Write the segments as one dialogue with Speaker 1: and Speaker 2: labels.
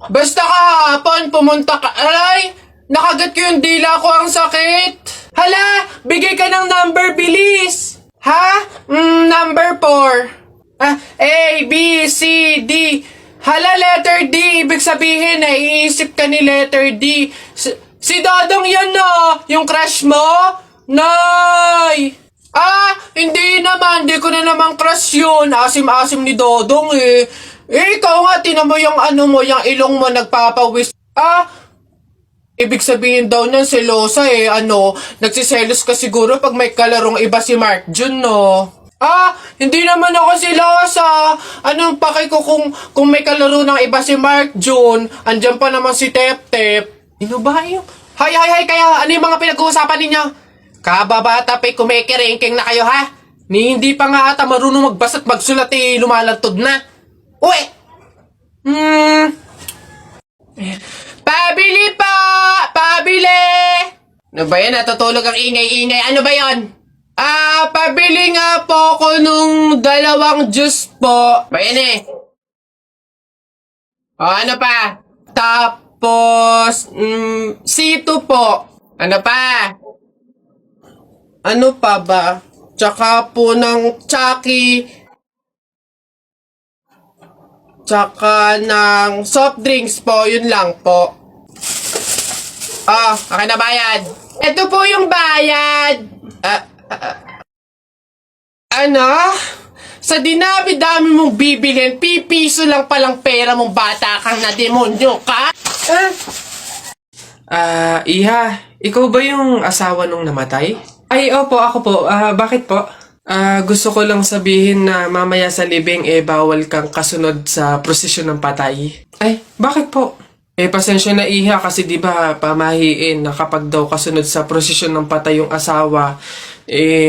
Speaker 1: Basta kahapon, pumunta ka. Ay! Nakagat ko yung dila ko, ang sakit. Hala! Bigay ka ng number, bilis! Ha? Number 4. A, B, C, D. Hala, letter D. Ibig sabihin, naiisip ka ni letter D. Si Dodong yan, no? Yung crush mo? Nay! Hindi naman. Hindi ko na naman crush yun. Asim-asim ni Dodong, eh. Ikaw nga, tinan mo yung yung ilong mo nagpapawis. Ibig sabihin daw niyan, selosa eh. Nagsiselos ka siguro pag may kalarong iba si Mark Jun, no? Hindi naman ako selosa. Anong paki ko kung may kalaro ng iba si Mark Jun? Andyan pa naman si Tep Tep. Ano ba yung? Hay, kaya ano yung mga pinag-uusapan ninyo? Kababata pa'y kumikiringking na kayo, ha? Hindi pa nga ata marunong magbasa at magsulat eh, lumalantod na. Uy! Pabili po! Pabili! Ano ba yan? Natutulog ang ingay-ingay. Ano ba yan? Pabili nga po ako nung 2 juice po. Ba yan eh? Ano pa? Tapos, C2 po. Ano pa? Ano pa ba? Tsaka po ng Chucky. Tsaka ng soft drinks po. Yun lang po. Akin na bayad. Ito po yung bayad. Sa dinabi-dami mong bibilhin, pipiso lang palang pera mong bata kang na demonyo ka?
Speaker 2: Iha, ikaw ba yung asawa nung namatay? Ay, opo, ako po. Bakit po? Gusto ko lang sabihin na mamaya sa libing bawal kang kasunod sa prosesyon ng patay. Ay, bakit po? Pasensya na Iha kasi di ba pamahiin na kapag daw kasunod sa prosesyon ng patay yung asawa,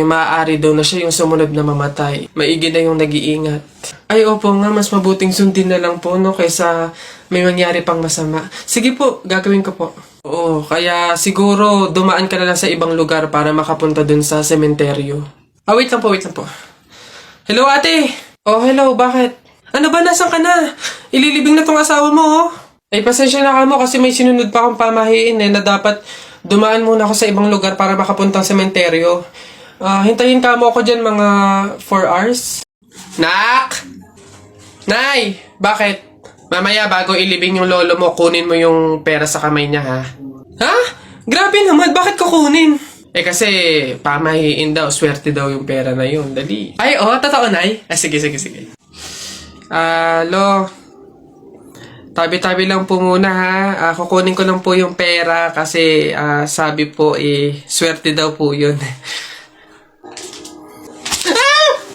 Speaker 2: maaari daw na siya yung sumunod na mamatay. Maigi na yung nag-iingat. Ay, opo nga, mas mabuting sundin na lang po, no, kaysa may mangyari pang masama. Sige po, gagawin ko po. Oo, kaya siguro dumaan ka na lang sa ibang lugar para makapunta dun sa sementeryo. Wait lang po. Hello, ate! Oh, hello, bakit? Ano ba, nasan ka na? Ililibing na tong asawa mo, oh. Pasensya na ka mo kasi may sinunod pa akong pamahiin na dapat dumaan muna ako sa ibang lugar para makapuntang sementeryo. Hintayin ka mo ako dyan mga 4 hours. Nak! Nay! Bakit? Mamaya bago ilibing yung lolo mo, kunin mo yung pera sa kamay niya, ha? Ha? Grabe naman, bakit kukunin? Kasi pamahiin daw, swerte daw yung pera na yun. Dali. Ay, totoo, Nay? Sige. Lo, tabi-tabi lang po muna, ha. Kukunin ko lang po yung pera kasi sabi po swerte daw po yun.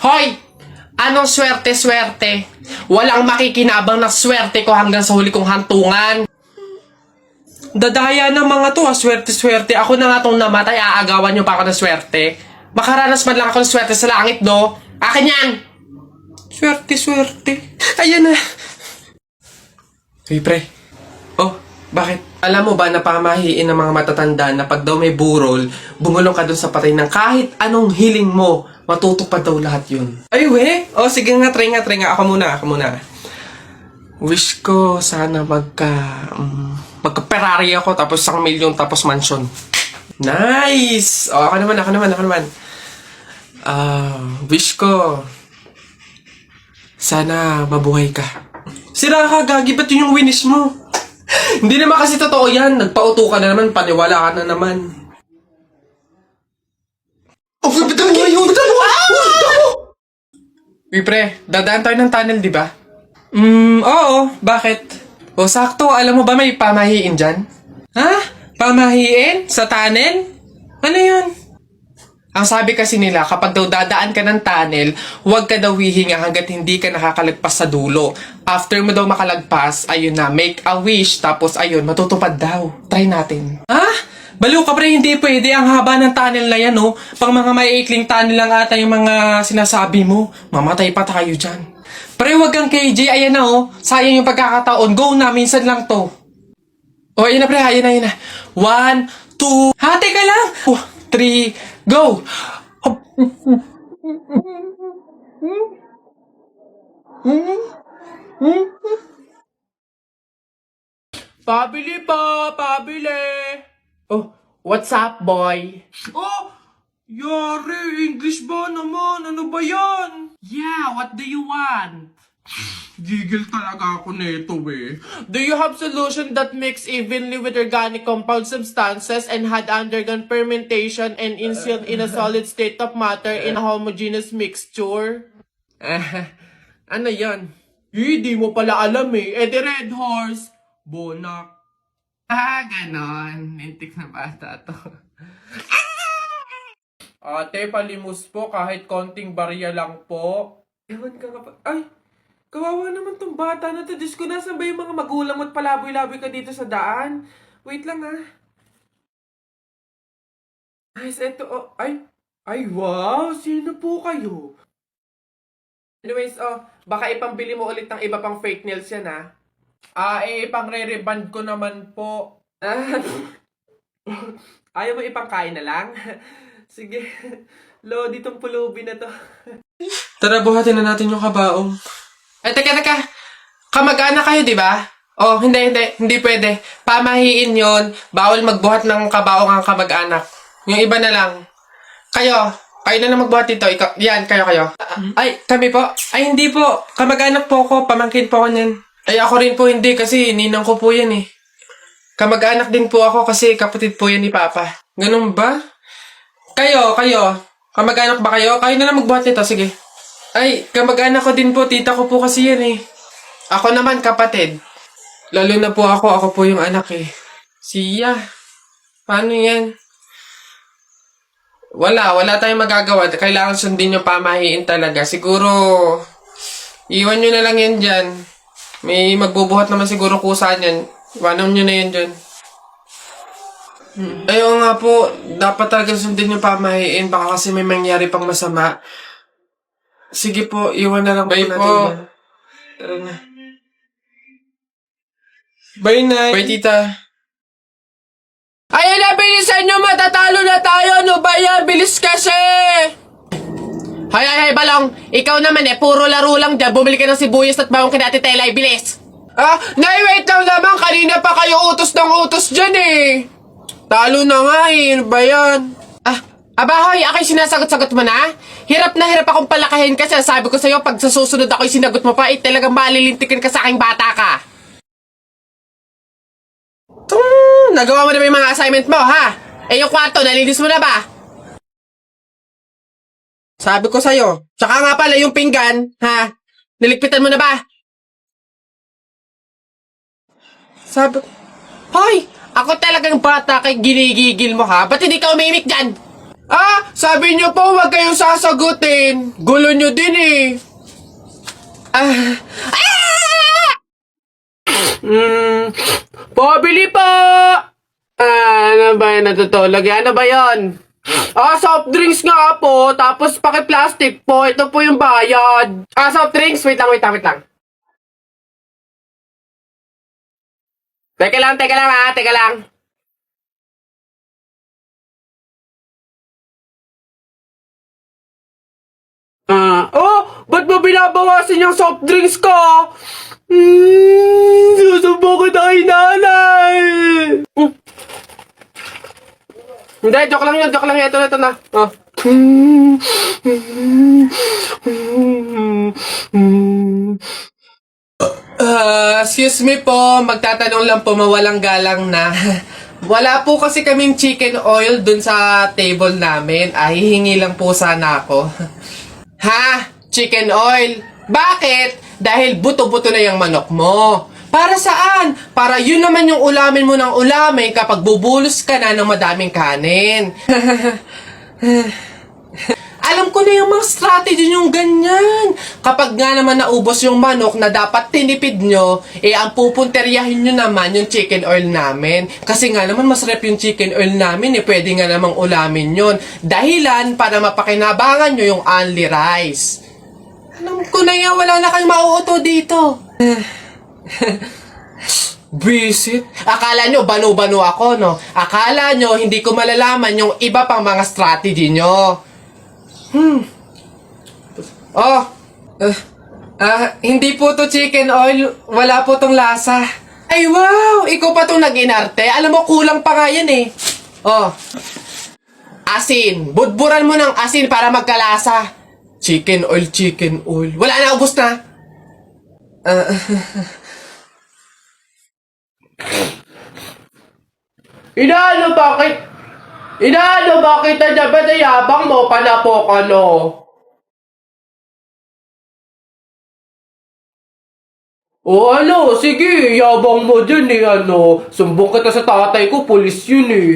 Speaker 2: Hoy! Anong swerte-swerte? Walang makikinabang na swerte ko hanggang sa huli kong hantungan. Dadaya ng mga to, swerte-swerte. Ako na nga tong namatay, aagawan nyo pa ako ng swerte. Makaranas man lang ako ng swerte sa langit, do. Akin yan! Swerte-swerte. Ayan na. Hey, pre. Bakit? Alam mo ba na pamahiin ng mga matatanda na pag daw may burol, bumulong ka dun sa patay ng kahit anong hiling mo, matutupad daw lahat yun. Ay, we? Sige nga, try nga. Ako muna. Wish ko sana magka-Ferrari ako, tapos 1 milyon, tapos mansion. Nice! Ako naman. Wish ko sana mabuhay ka. Sira ka, gagi, ba't yun yung winish mo? Hindi naman kasi totoo yan. Nagpauto ka na naman, paniwala ka na naman. Bitawan mo yun! Uy, pre, dadaan tayo ng tunnel, di ba? Oo. Bakit? Sakto. Alam mo ba may pamahiin dyan? Ha? Pamahiin? Sa tunnel? Ano yun? Ang sabi kasi nila, kapag daw dadaan ka ng tunnel, huwag ka daw hihinga hanggat hindi ka nakakalagpas sa dulo. After mo daw makalagpas, ayun na, make a wish, tapos ayun, matutupad daw. Try natin. Ha? Baliw ka, pre, hindi pwede. Ang haba ng tunnel na yan, oh. Pang mga maiikling tunnel lang ata yung mga sinasabi mo. Mamatay pa tayo dyan. Pre, wag kang KJ, ayan na, oh. Sayang yung pagkakataon. Go na, minsan lang to. Ayan na, pre, ayan na. 1, 2, teka lang. 3, go!
Speaker 1: Pabili po, pabili. Oh, what's up, boy? Oh, yari, English ba naman? Ano ba yan? Yeah, what do you want? Gigil talaga ako nito eh. Do you have solution that mix evenly with organic compound substances and had undergone fermentation and instilled in a solid state of matter in a homogeneous mixture? Ano yon? Di mo pala alam eh. Eh, the Red Horse. Bonak. Ganon. Nintik na bata to. Ate, palimos po kahit konting barya lang po. Ewan ka nga pa. Ay! Kawawa naman tong bata na to. Diyos ko, nasan ba yung mga magulang mo't palaboy-laboy ka dito sa daan? Wait lang ah. Ay, eto. Oh, ay, wow! Sino po kayo? Anyways, baka ipambili mo ulit ng iba pang fake nails yan ah. Ipang re-reband ko naman po. Ayaw mo ipangkain na lang? Sige. Lo, ditong pulubi na to.
Speaker 2: Tara, buhatin na natin yung kabaong.
Speaker 1: Ay, teka. Kamag-anak kayo, di ba? Oh, hindi pwede. Pamahiin yon. Bawal magbuhat ng kabaong ang kamag-anak. Yung iba na lang. Kayo na lang magbuhat dito. Yan, kayo.
Speaker 2: Ay, kami po. Ay, hindi po. Kamag-anak po ako. Pamangkin po ako niyan.
Speaker 1: Ay, ako rin po hindi kasi ninang ko po yan eh.
Speaker 2: Kamag-anak din po ako kasi kapatid po yan ni Papa.
Speaker 1: Ganun ba?
Speaker 2: Kayo. Kamag-anak ba kayo? Kayo na lang magbuhat nito, sige. Ay, kamag-anak ko din po. Tita ko po kasi yan eh.
Speaker 1: Ako naman kapatid.
Speaker 2: Lalo na po ako po yung anak eh.
Speaker 1: Siya. Paano yan?
Speaker 2: Wala tayong magagawa. Kailangan sundin yung pamahiin talaga. Siguro, iwan nyo na lang yan dyan. May magbubuhat naman siguro kusa yan. Iwanan nyo na yan dyan. Ayaw nga po, dapat talaga sundin yung pamahiin. Baka kasi may mangyari pang masama. Sige po, iwan na lang
Speaker 1: Bye
Speaker 2: po
Speaker 1: po.
Speaker 2: natin. Tara na. Bye, Nay.
Speaker 1: Bye, tita. Ayan na, bilisan nyo! Matatalo na tayo! Ano ba yan? Bilis kasi! Hay, Balong! Ikaw naman puro laro lang dyan. Bumili ka ng sibuyas at bawang kina Ate Telay. Bilis! Nay, wait lang naman! Kanina pa kayo utos ng utos dyan eh! Talo na nga eh! Ano ba yan? Abahoy! Ako'y sinasagot-sagot mo na? Hirap na hirap akong palakahin kasi sabi ko sa'yo, pag sa susunod ako'y sinagot mo pa, talagang malilintikin ka sa aking bata ka! Nagawa mo na ba yung mga assignment mo, ha? Yung kwarto, nalinis mo na ba? Sabi ko sa'yo. Tsaka nga pala yung pinggan, ha? Niligpitan mo na ba? Sabi ko, hoy! Ako talagang bata kay ginigigil mo, ha? Ba't hindi ka umimik dyan? Sabi niyo po, huwag kayong sasagutin. Gulo niyo din, eh. Pabili po! Ano ba yun? Natutulog? Ano ba yun? Soft drinks nga po. Tapos paki-plastic po. Ito po yung bayad. Soft drinks. Wait lang. Teka lang ha. Teka lang. Ba't mo binabawasan yung soft drinks ko? Susubo ko na kay nanay. Hindi, joke lang yun. Ito na. Excuse me po, magtatanong lang po, mawalang galang na. Wala po kasi kaming chicken oil dun sa table namin. Hihingi lang po sana ako. Ha? Chicken oil? Bakit? Dahil buto-buto na yung manok mo. Para saan? Para yun naman yung ulamin mo ng ulamin kapag bubulos ka na ng madaming kanin. Alam ko na yung mga strategy yung ganyan. Kapag nga naman naubos yung manok na dapat tinipid nyo, ang pupunteryahin nyo naman yung chicken oil namin. Kasi nga naman masarap yung chicken oil namin, pwede nga namang ulamin yun. Dahilan para mapakinabangan nyo yung only rice. Alam ko na yan, wala na kayong mauuto dito. Visit? Akala nyo, banu-banu ako, no? Akala nyo, hindi ko malalaman yung iba pang mga strategy nyo. Hindi po to chicken oil. Wala po tong lasa. Ay, wow! ikaw pa itong nag-inarte. Alam mo, kulang pa nga yan eh. Oh. Asin. Budburan mo ng asin para magkalasa. Chicken oil, chicken oil. Wala na, ubos na. Inaano, bakit? Inaano, bakit na ba nayabang mo? Panapok, ano? O ano, sige, yabang mo dyan eh, ano. Sumbong kita sa tatay ko, pulis yun eh.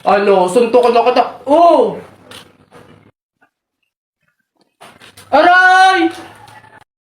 Speaker 1: Ano, suntok na kita. Oh! Aray!